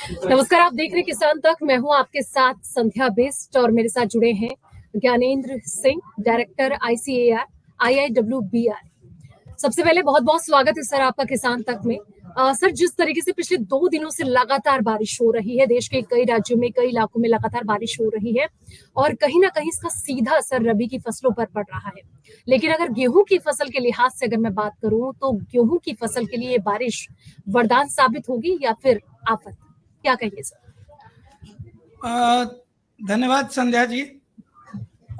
नमस्कार, आप देख रहे हैं किसान तक। मैं हूं आपके साथ संध्या बिष्ट और मेरे साथ जुड़े हैं Gyanendra Singh, director ICAR IIWBR। सबसे पहले बहुत बहुत स्वागत है सर आपका किसान तक में। सर, जिस तरीके से पिछले 2 दिनों से लगातार बारिश हो रही है, देश के कई राज्यों में कई इलाकों में लगातार बारिश हो रही है और कहीं ना कहीं इसका सीधा असर रबी की फसलों पर पड़ रहा है। लेकिन अगर गेहूं की फसल के लिहाज से अगर मैं बात करूं तो गेहूं की फसल के लिए बारिश वरदान साबित होगी या फिर आफत, क्या कहिए सर? धन्यवाद संध्या जी।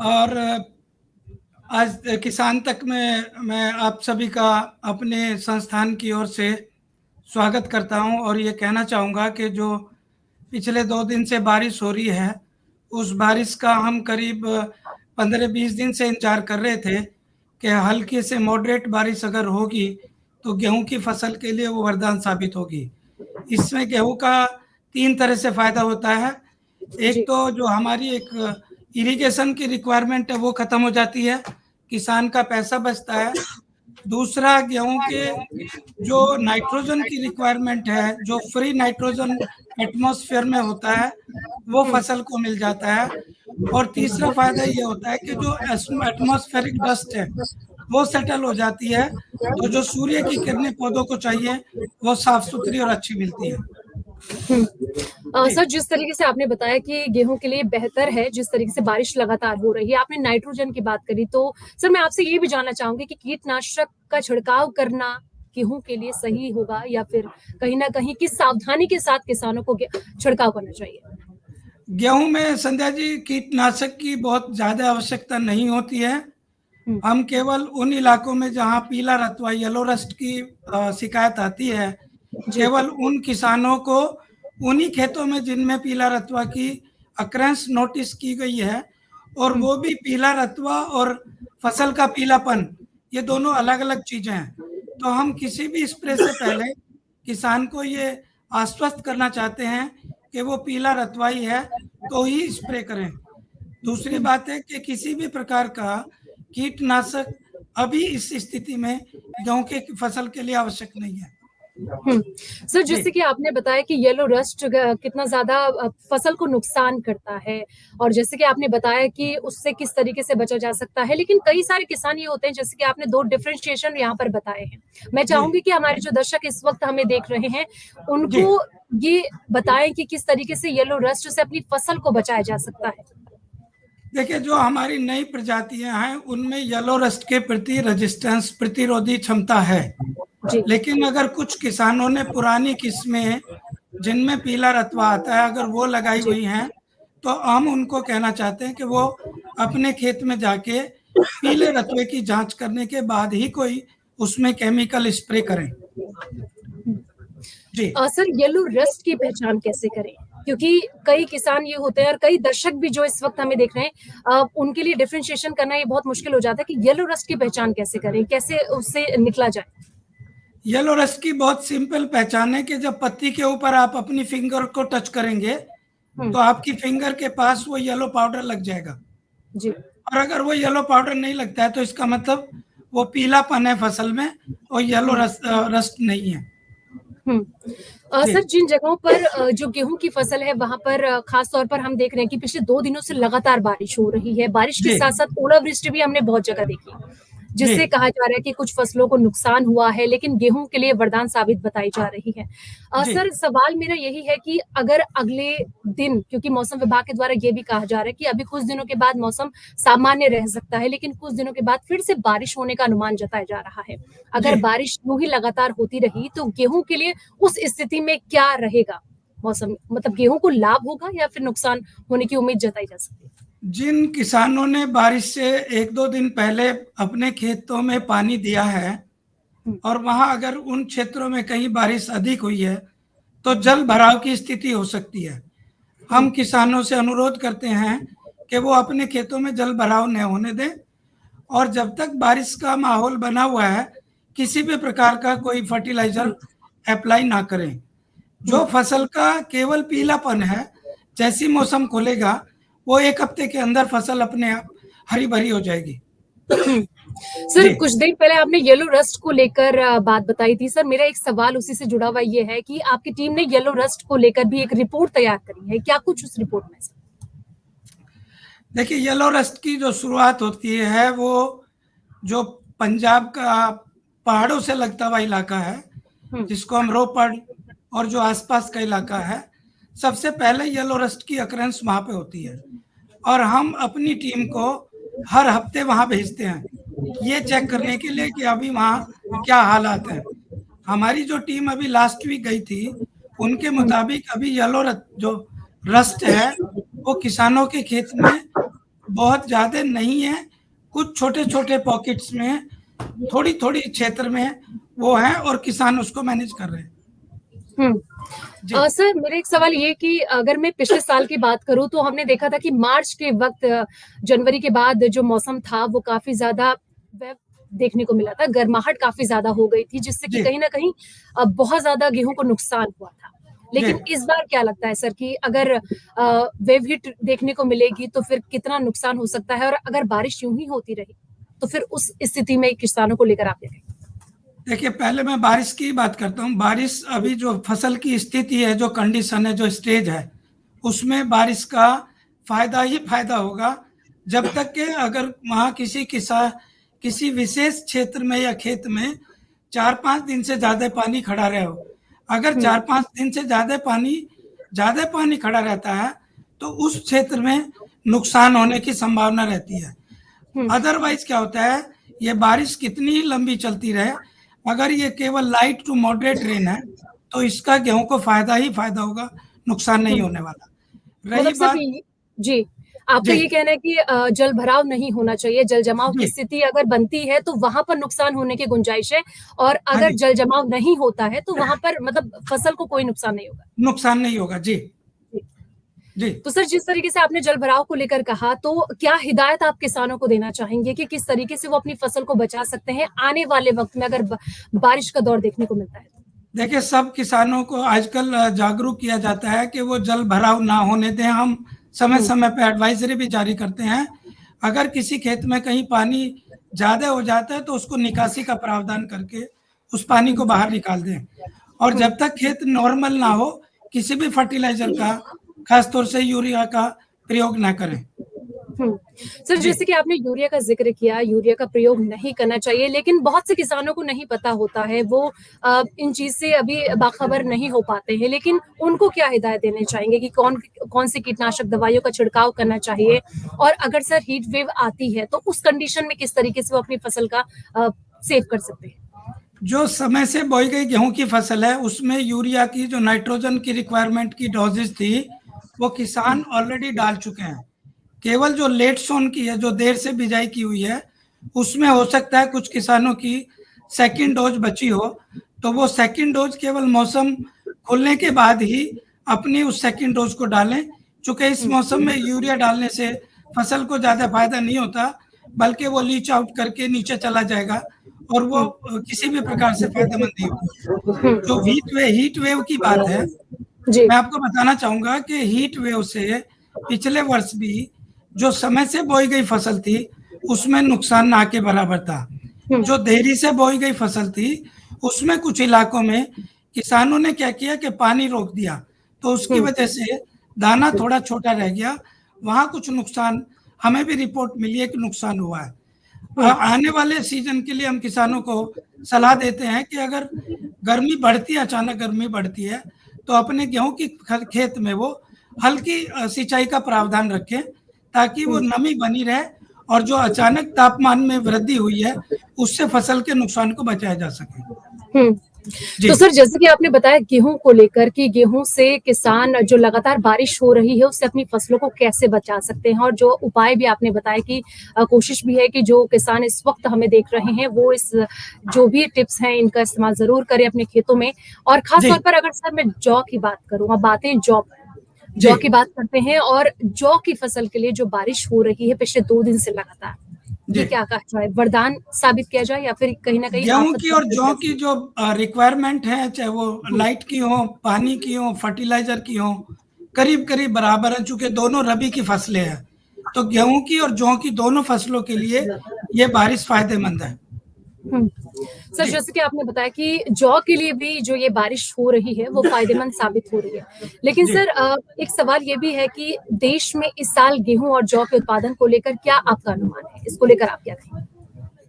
और आज किसान तक में मैं आप सभी का अपने संस्थान की ओर से स्वागत करता हूं और ये कहना चाहूँगा कि जो पिछले 2 दिन से बारिश हो रही है, उस बारिश का हम करीब 15-20 दिन से इंतजार कर रहे थे कि हल्की से मॉडरेट बारिश अगर होगी तो गेहूं की फसल के लिए वो वरदान साबित होगी। इसमें गेहूं का 3 तरह से फायदा होता है। एक तो जो हमारी एक इरिगेशन की रिक्वायरमेंट है वो खत्म हो जाती है, किसान का पैसा बचता है। दूसरा, गेहूं के जो नाइट्रोजन की रिक्वायरमेंट है, जो फ्री नाइट्रोजन एटमॉस्फेयर में होता है, वो फसल को मिल जाता है। और तीसरा फायदा ये होता है कि जो एटमॉस्फेरिक डस्ट है वो सेटल हो जाती है, तो जो सूर्य की किरणें पौधों को चाहिए वो साफ सुथरी और अच्छी मिलती है। सर, जिस तरीके से आपने बताया कि गेहूं के लिए बेहतर है, जिस तरीके से बारिश लगातार हो रही है, आपने नाइट्रोजन की बात करी, तो सर मैं आपसे ये भी जानना चाहूंगी कि कीटनाशक का छिड़काव करना गेहूं के लिए सही होगा या फिर कहीं ना कहीं किस सावधानी के साथ किसानों को छिड़काव करना चाहिए? गेहूं में संध्या जी कीटनाशक की बहुत ज्यादा आवश्यकता नहीं होती है। हम केवल उन इलाकों में जहां पीला रतुआ येलो रस्ट की शिकायत आती है, केवल उन किसानों को उन्हीं खेतों में जिनमें पीला रतुआ की अक्रेंस नोटिस की गई है, और वो भी पीला रतुआ और फसल का पीलापन, ये दोनों अलग अलग चीजें हैं। तो हम किसी भी स्प्रे से पहले किसान को ये आश्वस्त करना चाहते हैं कि वो पीला रतुआ ही है तो ही स्प्रे करें। दूसरी बात है कि किसी भी प्रकार का कीटनाशक अभी इस स्थिति में गेहूं के फसल के लिए आवश्यक नहीं है। सर, जैसे कि आपने बताया कि येलो रस्ट कितना ज्यादा फसल को नुकसान करता है और जैसे कि आपने बताया कि उससे किस तरीके से बचा जा सकता है, लेकिन कई सारे किसान ये होते हैं, जैसे कि आपने 2 डिफरेंशिएशन यहाँ पर बताए हैं। मैं चाहूंगी कि हमारे जो दर्शक इस वक्त हमें देख रहे हैं उनको ये बताएं कि किस तरीके से येलो रस्ट से अपनी फसल को बचाया जा सकता है। देखिए, जो हमारी नई प्रजातियां हैं उनमें येलो रस्ट के प्रति रेजिस्टेंस, प्रतिरोधी क्षमता है। लेकिन अगर कुछ किसानों ने पुरानी किस्में जिनमें पीला रतुआ आता है अगर वो लगाई हुई हैं, तो हम उनको कहना चाहते हैं कि वो अपने खेत में जाके पीले रतुए की जांच करने के बाद ही कोई उसमें केमिकल स्प्रे करें। जी सर, येलो रस्ट की पहचान कैसे करें? क्योंकि कई किसान ये होते हैं और कई दर्शक भी जो इस वक्त हमें देख रहे हैं, उनके लिए डिफरेंशिएशन करना ये बहुत मुश्किल हो जाता है कि येलो रस्ट की पहचान कैसे करें, कैसे उससे निकला जाए? येलो रस्ट की बहुत सिंपल पहचान है कि जब पत्ती के ऊपर आप अपनी फिंगर को टच करेंगे तो आपकी फिंगर के पास वो येलो पाउडर लग जाएगा जी। और अगर वो येलो पाउडर नहीं लगता है तो इसका मतलब वो पीलापन है फसल में और येलो रस्ट नहीं है। सर, जिन जगहों पर जो गेहूं की फसल है वहां पर खास तौर पर हम देख रहे हैं कि पिछले 2 दिनों से लगातार बारिश हो रही है। बारिश के साथ साथ ओलावृष्टि भी हमने बहुत जगह देखी, जिससे कहा जा रहा है कि कुछ फसलों को नुकसान हुआ है, लेकिन गेहूं के लिए वरदान साबित बताई जा रही है। सर, सवाल मेरा यही है कि अगर अगले दिन, क्योंकि मौसम विभाग के द्वारा ये भी कहा जा रहा है कि अभी कुछ दिनों के बाद मौसम सामान्य रह सकता है, लेकिन कुछ दिनों के बाद फिर से बारिश होने का अनुमान जताया जा रहा है। अगर बारिश यूं ही लगातार होती रही तो गेहूं के लिए उस स्थिति में क्या रहेगा मौसम? मतलब गेहूं को लाभ होगा या फिर नुकसान होने की उम्मीद जताई जा सकती है? जिन किसानों ने बारिश से 1-2 दिन पहले अपने खेतों में पानी दिया है और वहां अगर उन क्षेत्रों में कहीं बारिश अधिक हुई है तो जल भराव की स्थिति हो सकती है। हम किसानों से अनुरोध करते हैं कि वो अपने खेतों में जल भराव न होने दें और जब तक बारिश का माहौल बना हुआ है किसी भी प्रकार का कोई फर्टिलाइजर अप्लाई ना करें। जो फसल का केवल पीलापन है, जैसी मौसम खुलेगा वो 1 हफ्ते के अंदर फसल अपने आप हरी भरी हो जाएगी। सर जी कुछ देर पहले आपने येलो रस्ट को लेकर बात बताई थी। सर मेरा एक सवाल उसी से जुड़ा हुआ ये है कि आपकी टीम ने येलो रस्ट को लेकर भी एक रिपोर्ट तैयार करी है, क्या कुछ उस रिपोर्ट में सर? देखिए, येलो रस्ट की जो शुरुआत होती है वो जो पंजाब का पहाड़ों से लगता हुआ इलाका है जिसको हम रोपड़ और जो आसपास का इलाका है, सबसे पहले येलो रस्ट की अकरेंस वहाँ पे होती है और हम अपनी टीम को हर हफ्ते वहाँ भेजते हैं ये चेक करने के लिए कि अभी वहाँ क्या हालात हैं। हमारी जो टीम अभी लास्ट वीक गई थी उनके मुताबिक अभी येलो जो रस्ट है वो किसानों के खेत में बहुत ज़्यादा नहीं है, कुछ छोटे छोटे पॉकेट्स में थोड़ी थोड़ी क्षेत्र में वो है और किसान उसको मैनेज कर रहे हैं। सर मेरा एक सवाल ये कि अगर मैं पिछले साल की बात करूं तो हमने देखा था कि मार्च के वक्त जनवरी के बाद जो मौसम था वो काफी ज्यादा देखने को मिला था, गर्माहट काफी ज्यादा हो गई थी जिससे कि कहीं ना कहीं बहुत ज्यादा गेहूं को नुकसान हुआ था। लेकिन इस बार क्या लगता है सर कि अगर वेव हिट देखने को मिलेगी तो फिर कितना नुकसान हो सकता है, और अगर बारिश यूं ही होती रही तो फिर उस स्थिति में किसानों को लेकर आप क्या कहेंगे? देखिए, पहले मैं बारिश की बात करता हूँ। बारिश अभी जो फसल की स्थिति है, जो कंडीशन है, जो स्टेज है, उसमें बारिश का फायदा ही फायदा होगा जब तक के अगर वहाँ किसी विशेष क्षेत्र में या खेत में 4-5 दिन से ज्यादा पानी खड़ा रहे हो। अगर 4-5 दिन से ज्यादा पानी खड़ा रहता है तो उस क्षेत्र में नुकसान होने की संभावना रहती है। अदरवाइज क्या होता है, ये बारिश कितनी लंबी चलती रहे, अगर ये केवल लाइट टू मॉडरेट रेन है तो इसका गेहूं को फायदा ही फायदा होगा, नुकसान नहीं होने वाला। रही बात जी, आपका ये कहना है कि जल भराव नहीं होना चाहिए, जल जमाव की स्थिति अगर बनती है तो वहां पर नुकसान होने की गुंजाइश है, और अगर जल जमाव नहीं होता है तो वहां पर मतलब फसल को कोई नुकसान नहीं होगा। जी जी। तो सर जिस तरीके से आपने जल भराव को लेकर कहा, तो क्या हिदायत आप किसानों को देना चाहेंगे कि किस तरीके से वो अपनी फसल को बचा सकते हैं आने वाले वक्त में अगर बारिश का दौर देखने को मिलता है? देखिए, सब किसानों को आजकल जागरूक किया जाता है कि वो जल भराव ना होने दें। हम समय समय पे एडवाइजरी भी जारी करते हैं। अगर किसी खेत में कहीं पानी ज्यादा हो जाता है तो उसको निकासी का प्रावधान करके उस पानी को बाहर निकाल दें, और जब तक खेत नॉर्मल ना हो किसी भी फर्टिलाइजर का, खासतौर से यूरिया का प्रयोग ना करें। सर जैसे कि आपने यूरिया का जिक्र किया, यूरिया का प्रयोग नहीं करना चाहिए, लेकिन बहुत से किसानों को नहीं पता होता है, वो इन चीज से अभी बाखबर नहीं हो पाते हैं, लेकिन उनको क्या हिदायत देने चाहेंगे कि कौन सी कीटनाशक दवाइयों का छिड़काव करना चाहिए, और अगर सर हीट वेव आती है तो उस कंडीशन में किस तरीके से वो अपनी फसल का सेव कर सकते हैं? जो समय से बोई गई गेहूं की फसल है उसमें यूरिया की जो नाइट्रोजन की रिक्वायरमेंट की डोजेज थी वो किसान ऑलरेडी डाल चुके हैं। केवल जो लेट सोन की है, जो देर से बिजाई की हुई है, उसमें हो सकता है कुछ किसानों की सेकंड डोज बची हो, तो वो सेकंड डोज केवल मौसम खुलने के बाद ही अपनी उस सेकंड डोज को डालें। चूंकि इस मौसम में यूरिया डालने से फसल को ज्यादा फायदा नहीं होता, बल्कि वो लीच आउट करके नीचे चला जाएगा और वो किसी भी प्रकार से फायदेमंद नहीं होगा। जो हीट वेव की बात है, मैं आपको बताना चाहूंगा कि हीट वेव से पिछले वर्ष भी जो समय से बोई गई फसल थी उसमें नुकसान ना के बराबर था। जो देरी से बोई गई फसल थी उसमें कुछ इलाकों में किसानों ने क्या किया कि पानी रोक दिया, तो उसकी वजह से दाना थोड़ा छोटा रह गया। वहां कुछ नुकसान हमें भी रिपोर्ट मिली है कि नुकसान हुआ है। आने वाले सीजन के लिए हम किसानों को सलाह देते हैं कि अगर गर्मी बढ़ती है, अचानक गर्मी बढ़ती है, तो अपने गेहूं की खेत में वो हल्की सिंचाई का प्रावधान रखें ताकि वो नमी बनी रहे और जो अचानक तापमान में वृद्धि हुई है उससे फसल के नुकसान को बचाया जा सके। तो सर जैसे कि आपने बताया गेहूं को लेकर कि गेहूं से किसान जो लगातार बारिश हो रही है उससे अपनी फसलों को कैसे बचा सकते हैं, और जो उपाय भी आपने बताया कि कोशिश भी है कि जो किसान इस वक्त हमें देख रहे हैं वो इस जो भी टिप्स हैं इनका इस्तेमाल जरूर करें अपने खेतों में। और खास तौर पर अगर सर मैं जौ की बात करूँ, अब बातें जौ की बात करते हैं, और जौ की फसल के लिए जो बारिश हो रही है पिछले 2 दिन से लगातार, ये क्या कहा जाए, वरदान साबित किया जाए या फिर कहीं ना कहीं गेहूं की और जौ की जो रिक्वायरमेंट है, चाहे वो लाइट की हो, पानी की हो, फर्टिलाइजर की हो, करीब करीब बराबर है। चूंकि दोनों रबी की फसलें हैं तो गेहूं की और जौ की दोनों फसलों के लिए ये बारिश फायदेमंद है। सर, जैसे कि आपने बताया कि जौ के लिए भी जो ये बारिश हो रही है वो फायदेमंद साबित हो रही है। लेकिन सर एक सवाल ये भी है कि देश में इस साल गेहूं और जौ के उत्पादन को लेकर क्या आपका अनुमान है? इसको लेकर आप क्या कहेंगे?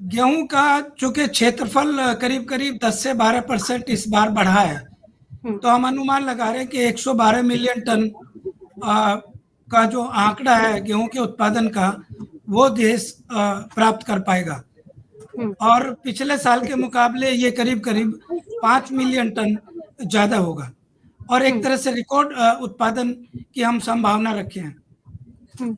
गेहूं का चूंकि क्षेत्रफल करीब करीब 10 से 12% इस बार बढ़ा है, तो हम अनुमान लगा रहे हैं कि 112 मिलियन टन का जो आंकड़ा है गेहूं के उत्पादन का, वो देश प्राप्त कर पाएगा। और पिछले साल के मुकाबले ये करीब करीब 5 मिलियन टन ज्यादा होगा और एक तरह से रिकॉर्ड उत्पादन की हम संभावना रखे हैं।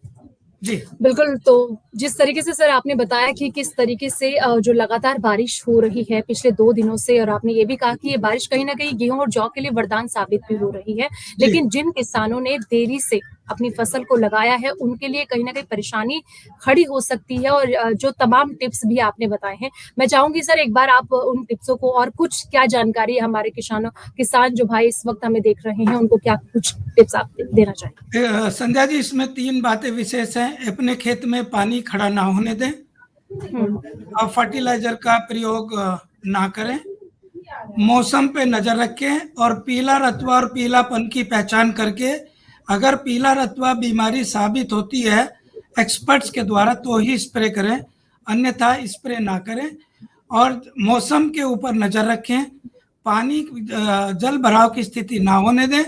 जी बिल्कुल। तो जिस तरीके से सर आपने बताया कि किस तरीके से जो लगातार बारिश हो रही है पिछले 2 दिनों से, और आपने ये भी कहा कि ये बारिश कहीं ना कहीं गेहूं और जौ के लिए वरदान साबित भी हो रही है, लेकिन जिन किसानों ने देरी से अपनी फसल को लगाया है उनके लिए कहीं ना कहीं परेशानी खड़ी हो सकती है। और जो तमाम टिप्स भी आपने बताए हैं, मैं चाहूंगी सर एक बार आप उन टिप्सों को और कुछ क्या जानकारी हमारे किसान जो भाई इस वक्त हमें देख रहे हैं उनको क्या कुछ टिप्स आप देना चाहेंगे? संध्या जी, इसमें 3 बातें विशेष हैं। अपने खेत में पानी खड़ा ना होने दें, और फर्टिलाइजर का प्रयोग ना करें, मौसम पे नजर रखें, और पीला रतुआ और पीलापन की पहचान करके अगर पीला रतुआ बीमारी साबित होती है एक्सपर्ट्स के द्वारा तो ही स्प्रे करें, अन्यथा स्प्रे ना करें। और मौसम के ऊपर नजर रखें, पानी जल भराव की स्थिति ना होने दें।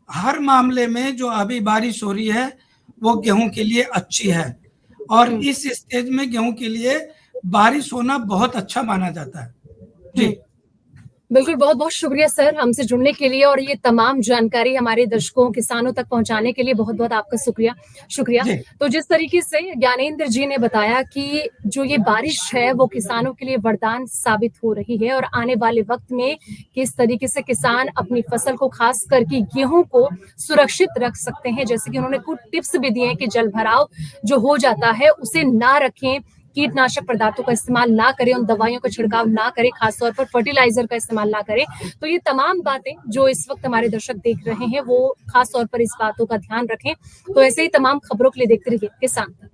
हर मामले में जो अभी बारिश हो रही है वो गेहूं के लिए अच्छी है, और इस स्टेज में गेहूं के लिए बारिश होना बहुत अच्छा माना जाता है। जी बिल्कुल, बहुत बहुत शुक्रिया सर हमसे जुड़ने के लिए, और ये तमाम जानकारी हमारे दर्शकों किसानों तक पहुंचाने के लिए बहुत बहुत आपका शुक्रिया। तो जिस तरीके से ज्ञानेंद्र जी ने बताया कि जो ये बारिश है वो किसानों के लिए वरदान साबित हो रही है, और आने वाले वक्त में किस तरीके से किसान अपनी फसल को खास करके गेहूं को सुरक्षित रख सकते हैं, जैसे कि उन्होंने कुछ टिप्स भी दिए कि जल भराव जो हो जाता है उसे ना रखें, कीटनाशक पदार्थों का इस्तेमाल ना करें, उन दवाइयों का छिड़काव ना करें, खासतौर पर फर्टिलाइजर का इस्तेमाल ना करें। तो ये तमाम बातें जो इस वक्त हमारे दर्शक देख रहे हैं वो खासतौर पर इस बातों का ध्यान रखें। तो ऐसे ही तमाम खबरों के लिए देखते रहिए किसान तक।